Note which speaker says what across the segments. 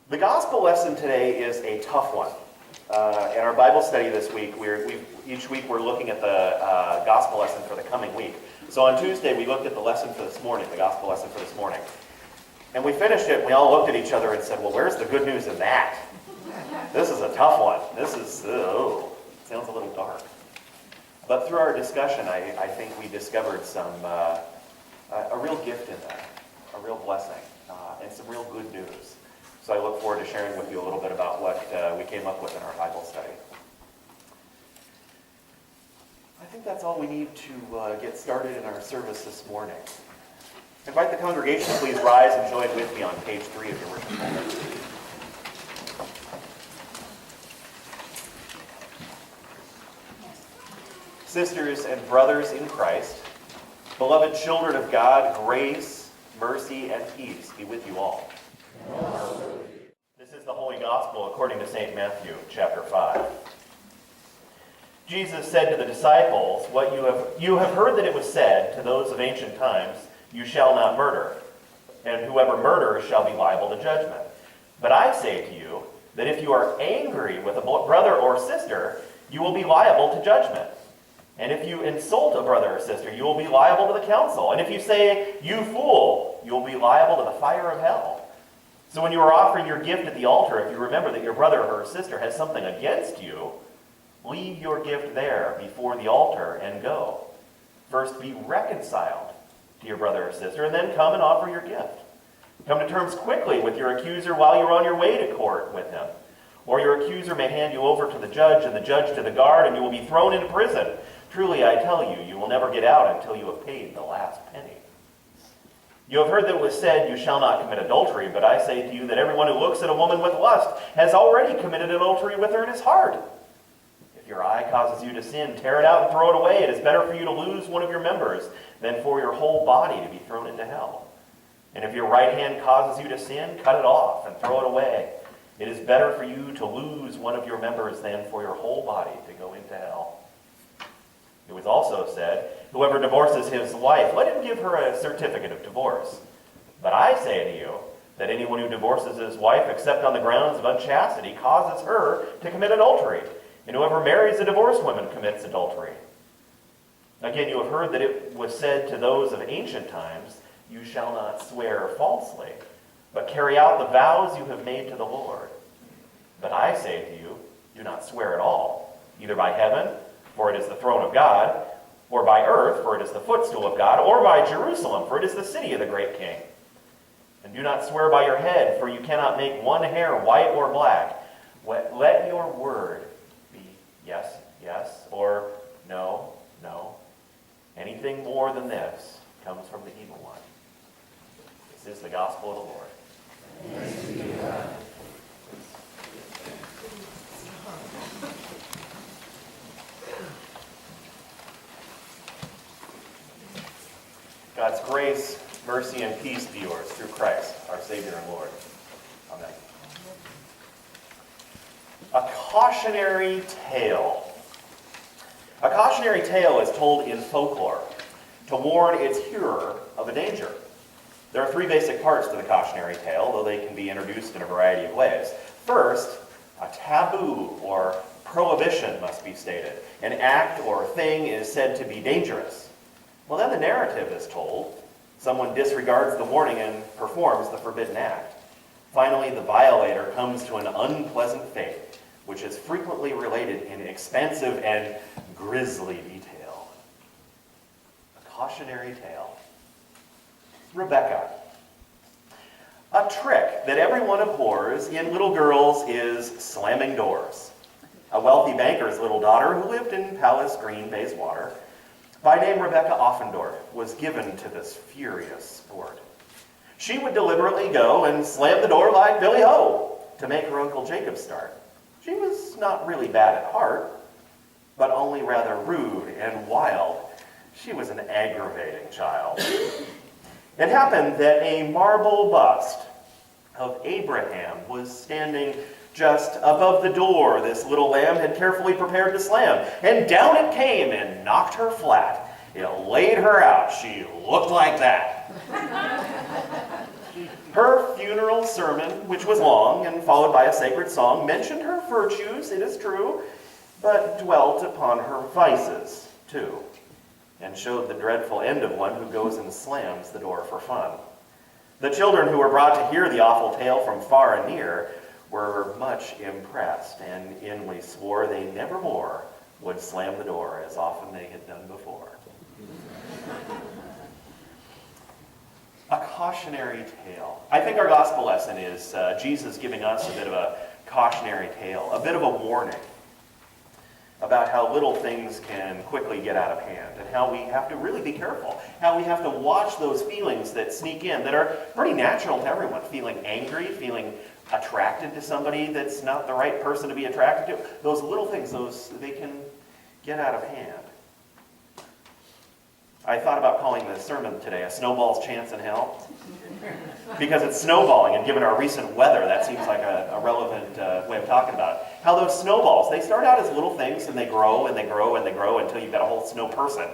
Speaker 1: The gospel lesson today is a tough one. In our Bible study this week, each week we're looking at the gospel lesson for the coming week. So on Tuesday we looked at the lesson for this morning, the gospel lesson for this morning. And we finished it and we all looked at each other and said, well, where's the good news in that? This is a tough one. This is, sounds a little dark. But through our discussion, I think we discovered a real gift in that, a real blessing, and some real good news. So I look forward to sharing with you a little bit about what we came up with in our Bible study. I think that's all we need to get started in our service this morning. I invite the congregation to please rise and join with me on page 3 of your worship folder. Sisters and brothers in Christ, beloved children of God, grace, mercy, and peace be with you all. This is the Holy Gospel according to St. Matthew, chapter 5. Jesus said to the disciples, "What you have heard that it was said to those of ancient times, you shall not murder, and whoever murders shall be liable to judgment. But I say to you that if you are angry with a brother or sister, you will be liable to judgment. And if you insult a brother or sister, you will be liable to the council. And if you say, 'You fool,' you will be liable to the fire of hell. So when you are offering your gift at the altar, if you remember that your brother or sister has something against you, leave your gift there before the altar and go. First be reconciled to your brother or sister, and then come and offer your gift. Come to terms quickly with your accuser while you're on your way to court with him. Or your accuser may hand you over to the judge, and the judge to the guard, and you will be thrown into prison. Truly, I tell you, you will never get out until you have paid the last penny. You have heard that it was said, 'You shall not commit adultery,' but I say to you that everyone who looks at a woman with lust has already committed adultery with her in his heart. If your eye causes you to sin, tear it out and throw it away. It is better for you to lose one of your members than for your whole body to be thrown into hell. And if your right hand causes you to sin, cut it off and throw it away. It is better for you to lose one of your members than for your whole body to go into hell. It was also said, 'Whoever divorces his wife, let him give her a certificate of divorce.' But I say to you that anyone who divorces his wife except on the grounds of unchastity causes her to commit adultery. And whoever marries a divorced woman commits adultery. Again, you have heard that it was said to those of ancient times, 'You shall not swear falsely, but carry out the vows you have made to the Lord.' But I say to you, do not swear at all, either by heaven, for it is the throne of God, or by earth, for it is the footstool of God, or by Jerusalem, for it is the city of the great King. And do not swear by your head, for you cannot make one hair white or black. Let your word be yes, yes, or no, no. Anything more than this comes from the evil one." This is the gospel of the Lord.
Speaker 2: Thanks be to God.
Speaker 1: God's grace, mercy, and peace be yours through Christ, our Savior and Lord. Amen. A cautionary tale. A cautionary tale is told in folklore to warn its hearer of a danger. There are 3 basic parts to the cautionary tale, though they can be introduced in a variety of ways. First, a taboo or prohibition must be stated. An act or thing is said to be dangerous. Well, then the narrative is told. Someone disregards the warning and performs the forbidden act. Finally, the violator comes to an unpleasant fate, which is frequently related in expansive and grisly detail. A cautionary tale. Rebecca. A trick that everyone abhors in little girls is slamming doors. A wealthy banker's little daughter who lived in Palace Green, Bayswater, by name Rebecca Offendorf, was given to this furious sport. She would deliberately go and slam the door like Billy Ho to make her Uncle Jacob start. She was not really bad at heart, but only rather rude and wild. She was an aggravating child. It happened that a marble bust of Abraham was standing just above the door this little lamb had carefully prepared to slam, and down it came and knocked her flat. It laid her out. She looked like that. Her funeral sermon, which was long and followed by a sacred song, mentioned her virtues, it is true, but dwelt upon her vices, too, and showed the dreadful end of one who goes and slams the door for fun. The children who were brought to hear the awful tale from far and near were much impressed and inly swore they never more would slam the door as often they had done before. A cautionary tale. I think our gospel lesson is Jesus giving us a bit of a cautionary tale, a bit of a warning about how little things can quickly get out of hand and how we have to really be careful, how we have to watch those feelings that sneak in that are pretty natural to everyone, feeling angry, feeling attracted to somebody that's not the right person to be attracted to. Those little things, they can get out of hand. I thought about calling the sermon today a snowball's chance in hell, because it's snowballing, and given our recent weather, that seems like a relevant way of talking about it. How those snowballs, they start out as little things, and they grow, and they grow, and they grow, until you've got a whole snow person,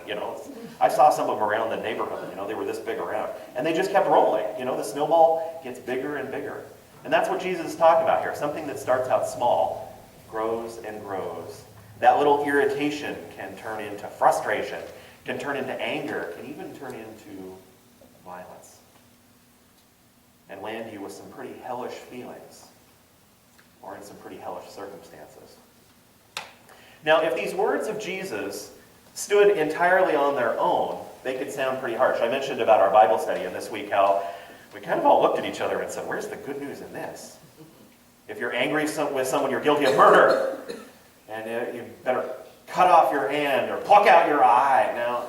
Speaker 1: I saw some of them around the neighborhood, they were this big around, and they just kept rolling. The snowball gets bigger and bigger. And that's what Jesus is talking about here, something that starts out small, grows and grows. That little irritation can turn into frustration, can turn into anger, can even turn into violence, and land you with some pretty hellish feelings, or in some pretty hellish circumstances. Now, if these words of Jesus stood entirely on their own, they could sound pretty harsh. I mentioned about our Bible study in this week how we kind of all looked at each other and said, where's the good news in this? If you're angry with someone, you're guilty of murder, and you better cut off your hand or pluck out your eye. Now,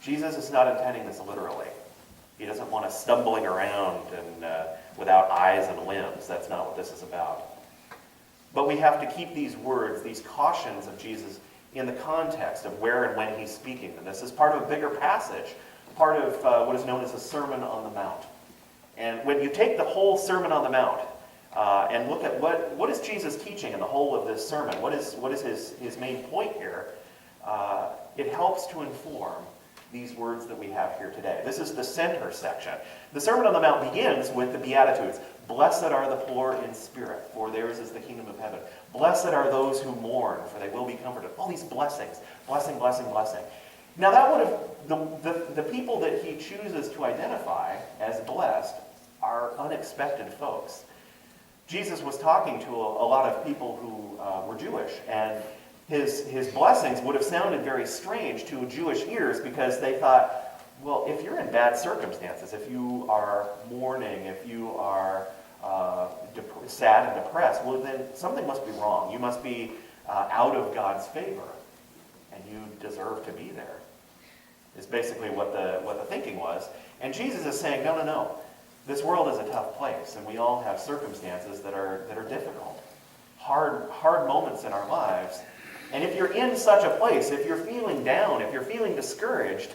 Speaker 1: Jesus is not intending this literally. He doesn't want us stumbling around and without eyes and limbs. That's not what this is about. But we have to keep these words, these cautions of Jesus, in the context of where and when he's speaking. And this is part of a bigger passage, part of what is known as the Sermon on the Mount. And when you take the whole Sermon on the Mount and look at what is Jesus teaching in the whole of this sermon, what is his main point here, it helps to inform these words that we have here today. This is the center section. The Sermon on the Mount begins with the Beatitudes. Blessed are the poor in spirit, for theirs is the kingdom of heaven. Blessed are those who mourn, for they will be comforted. All these blessings. Blessing, blessing, blessing. Now that would have, the people that he chooses to identify as blessed are unexpected folks. Jesus was talking to a lot of people who were Jewish, and his blessings would have sounded very strange to Jewish ears, because they thought, well, if you're in bad circumstances, if you are mourning, if you are sad and depressed, well, then something must be wrong. You must be out of God's favor, and you deserve to be there, is basically what the thinking was. And Jesus is saying, no. This world is a tough place, and we all have circumstances that are difficult, hard moments in our lives. And if you're in such a place, if you're feeling down, if you're feeling discouraged,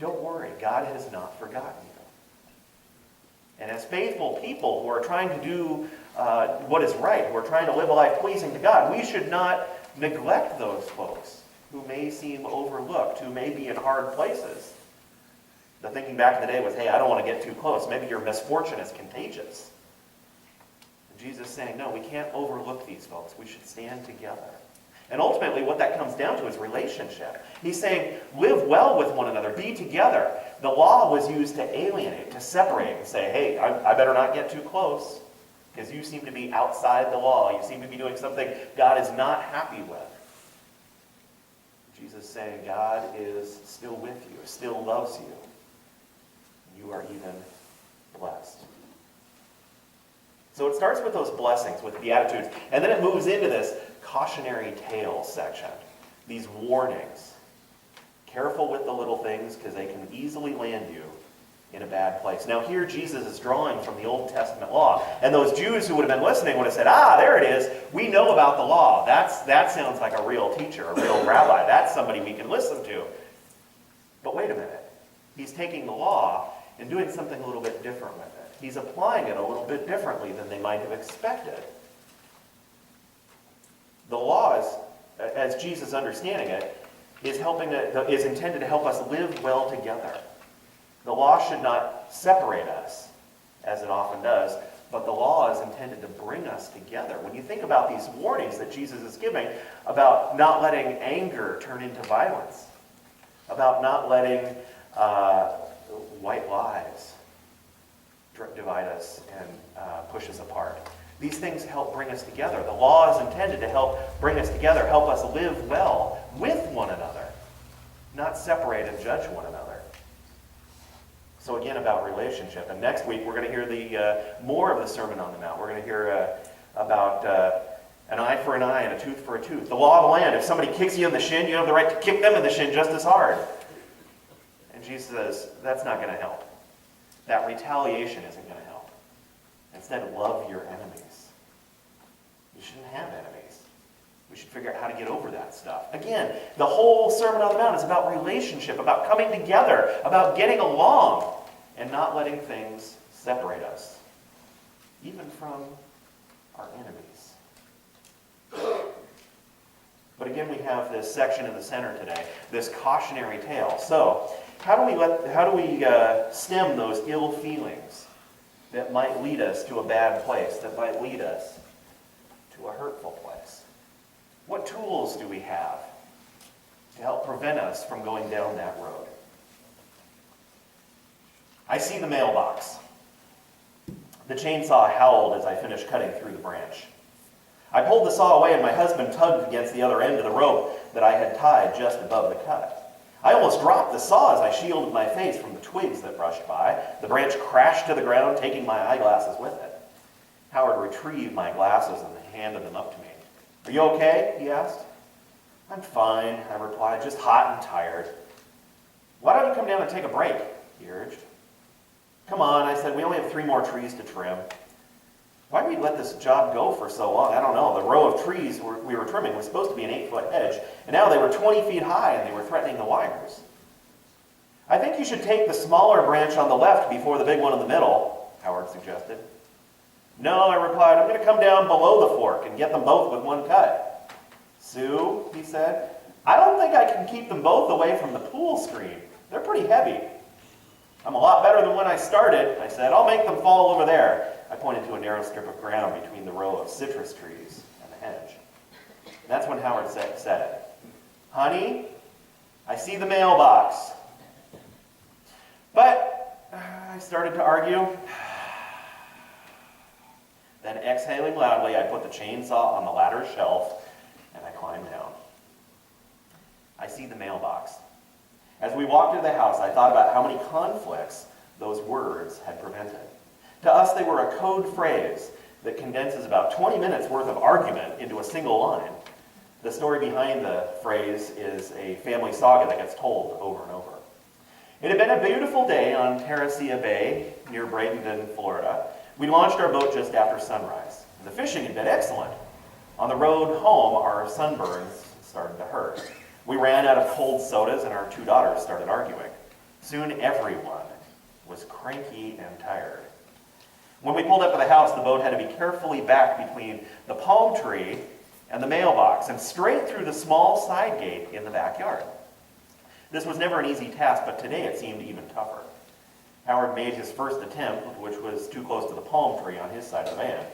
Speaker 1: don't worry, God has not forgotten you. And as faithful people who are trying to do what is right, who are trying to live a life pleasing to God, we should not neglect those folks who may seem overlooked, who may be in hard places. The thinking back in the day was, hey, I don't want to get too close. Maybe your misfortune is contagious. And Jesus is saying, no, we can't overlook these folks. We should stand together. And ultimately, what that comes down to is relationship. He's saying, live well with one another. Be together. The law was used to alienate, to separate, and say, hey, I better not get too close, because you seem to be outside the law. You seem to be doing something God is not happy with. Jesus is saying, God is still with you, still loves you. You are even blessed. So it starts with those blessings, with Beatitudes, and then it moves into this cautionary tale section. These warnings. Careful with the little things, because they can easily land you in a bad place. Now here Jesus is drawing from the Old Testament law. And those Jews who would have been listening would have said, there it is. We know about the law. That sounds like a real teacher, a real rabbi. That's somebody we can listen to. But wait a minute. He's taking the law and doing something a little bit different with it. He's applying it a little bit differently than they might have expected. The law, as Jesus understanding it, is intended to help us live well together. The law should not separate us. as it often does, but the law is intended to bring us together. When you think about these warnings that Jesus is giving about not letting anger turn into violence, about not letting white lies divide us and push us apart. These things help bring us together. The law is intended to help bring us together, help us live well with one another, not separate and judge one another. So again, about relationship. And next week, we're going to hear the more of the Sermon on the Mount. We're going to hear about an eye for an eye and a tooth for a tooth. The law of the land. If somebody kicks you in the shin, you have the right to kick them in the shin just as hard. And Jesus says, that's not going to help. That retaliation isn't going to help. Instead, love your enemies. You shouldn't have enemies. We should figure out how to get over that stuff. Again, the whole Sermon on the Mount is about relationship, about coming together, about getting along, and not letting things separate us, even from our enemies. But again, we have this section in the center today, this cautionary tale. So, how do we stem those ill feelings that might lead us to a bad place, that might lead us to a hurtful place? What tools do we have to help prevent us from going down that road? I see the mailbox. The chainsaw howled as I finished cutting through the branch. I pulled the saw away and my husband tugged against the other end of the rope that I had tied just above the cut. I almost dropped the saw as I shielded my face from the twigs that brushed by. The branch crashed to the ground, taking my eyeglasses with it. Howard retrieved my glasses and handed them up to me. "Are you okay?" he asked. "I'm fine," I replied, "just hot and tired." "Why don't you come down and take a break?" he urged. "Come on," I said, "we only have 3 more trees to trim." Why did we let this job go for so long? I don't know. The row of trees we were trimming was supposed to be an 8-foot hedge, and now they were 20 feet high and they were threatening the wires. "I think you should take the smaller branch on the left before the big one in the middle," Howard suggested. "No," I replied, "I'm going to come down below the fork and get them both with one cut." "Sue," he said, "I don't think I can keep them both away from the pool screen. They're pretty heavy." "I'm a lot better than when I started," I said. "I'll make them fall over there." I pointed to a narrow strip of ground between the row of citrus trees and the hedge. That's when Howard said it. "Honey, I see the mailbox." But I started to argue. Then exhaling loudly, I put the chainsaw on the ladder shelf and I climbed down. I see the mailbox. As we walked to the house, I thought about how many conflicts those words had prevented. To us, they were a code phrase that condenses about 20 minutes worth of argument into a single line. The story behind the phrase is a family saga that gets told over and over. It had been a beautiful day on Terracea Bay near Bradenton, Florida. We launched our boat just after sunrise, and the fishing had been excellent. On the road home, our sunburns started to hurt. We ran out of cold sodas, and our 2 daughters started arguing. Soon everyone was cranky and tired. When we pulled up to the house, the boat had to be carefully backed between the palm tree and the mailbox and straight through the small side gate in the backyard. This was never an easy task, but today it seemed even tougher. Howard made his first attempt, which was too close to the palm tree on his side of the van.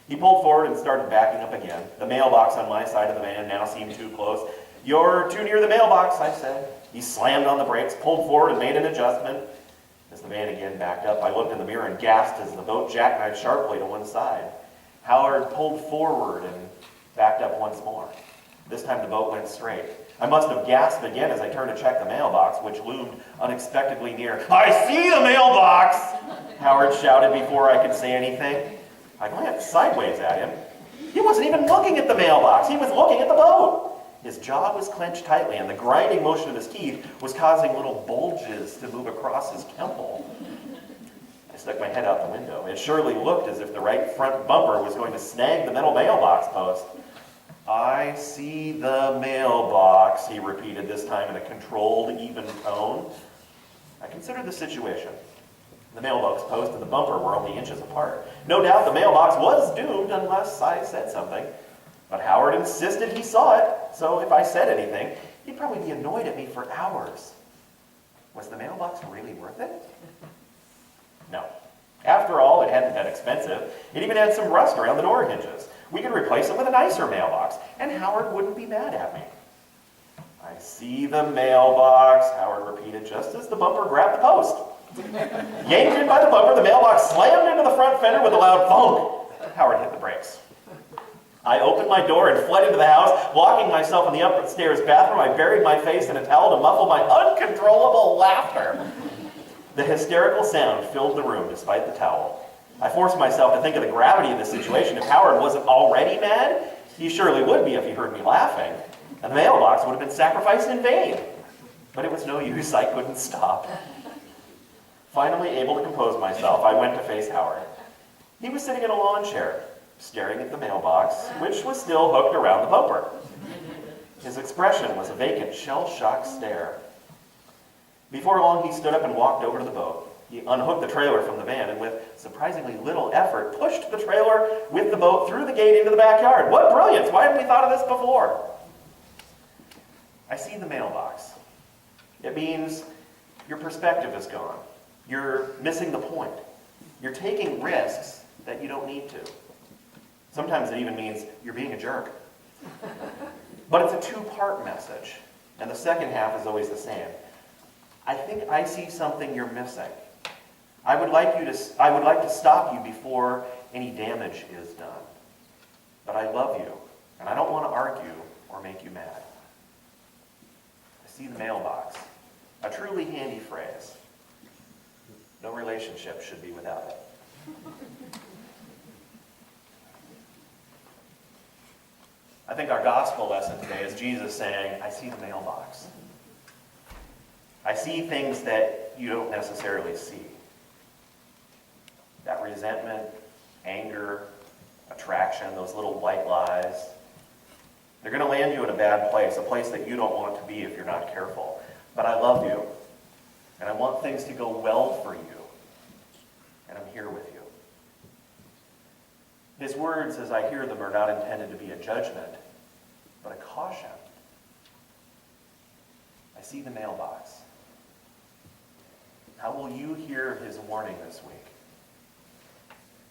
Speaker 1: He pulled forward and started backing up again. The mailbox on my side of the van now seemed too close. "You're too near the mailbox," I said. He slammed on the brakes, pulled forward, and made an adjustment. As the van again backed up, I looked in the mirror and gasped as the boat jackknifed sharply to one side. Howard pulled forward and backed up once more. This time the boat went straight. I must have gasped again as I turned to check the mailbox, which loomed unexpectedly near. "I see the mailbox!" Howard shouted before I could say anything. I glanced sideways at him. He wasn't even looking at the mailbox. He was looking at the boat. His jaw was clenched tightly, and the grinding motion of his teeth was causing little bulges to move across his temple. I stuck my head out the window. It surely looked as if the right front bumper was going to snag the metal mailbox post. "I see the mailbox," he repeated, this time in a controlled, even tone. I considered the situation. The mailbox post and the bumper were only inches apart. No doubt the mailbox was doomed unless I said something. But Howard insisted he saw it, so if I said anything, he'd probably be annoyed at me for hours. Was the mailbox really worth it? No. After all, it hadn't been expensive. It even had some rust around the door hinges. We could replace it with a nicer mailbox, and Howard wouldn't be mad at me. I see the mailbox, Howard repeated just as the bumper grabbed the post. Yanked in by the bumper, the mailbox slammed into the front fender with a loud thunk. Howard hit the brakes. I opened my door and fled into the house. Locking myself in the upstairs bathroom, I buried my face in a towel to muffle my uncontrollable laughter. The hysterical sound filled the room despite the towel. I forced myself to think of the gravity of the situation. If Howard wasn't already mad, he surely would be if he heard me laughing. And the mailbox would have been sacrificed in vain. But it was no use, I couldn't stop. Finally able to compose myself, I went to face Howard. He was sitting in a lawn chair, staring at the mailbox, which was still hooked around the bumper. His expression was a vacant, shell-shocked stare. Before long, he stood up and walked over to the boat. He unhooked the trailer from the van and with surprisingly little effort pushed the trailer with the boat through the gate into the backyard. What brilliance! Why haven't we thought of this before? I see the mailbox. It means your perspective is gone. You're missing the point. You're taking risks that you don't need to. Sometimes it even means you're being a jerk. But it's a two-part message, and the second half is always the same. I think I see something you're missing. I would like to stop you before any damage is done. But I love you, and I don't want to argue or make you mad. I see the mailbox, a truly handy phrase. No relationship should be without it. I think our gospel lesson today is Jesus saying, I see the mailbox. I see things that you don't necessarily see. That resentment, anger, attraction, those little white lies, they're going to land you in a bad place, a place that you don't want to be if you're not careful. But I love you, and I want things to go well for you, and I'm here with you. His words, as I hear them, are not intended to be a judgment, but a caution. I see the mailbox. How will you hear his warning this week?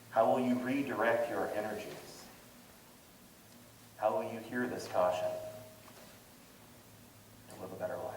Speaker 1: How will you redirect your energies? How will you hear this caution to live a better life?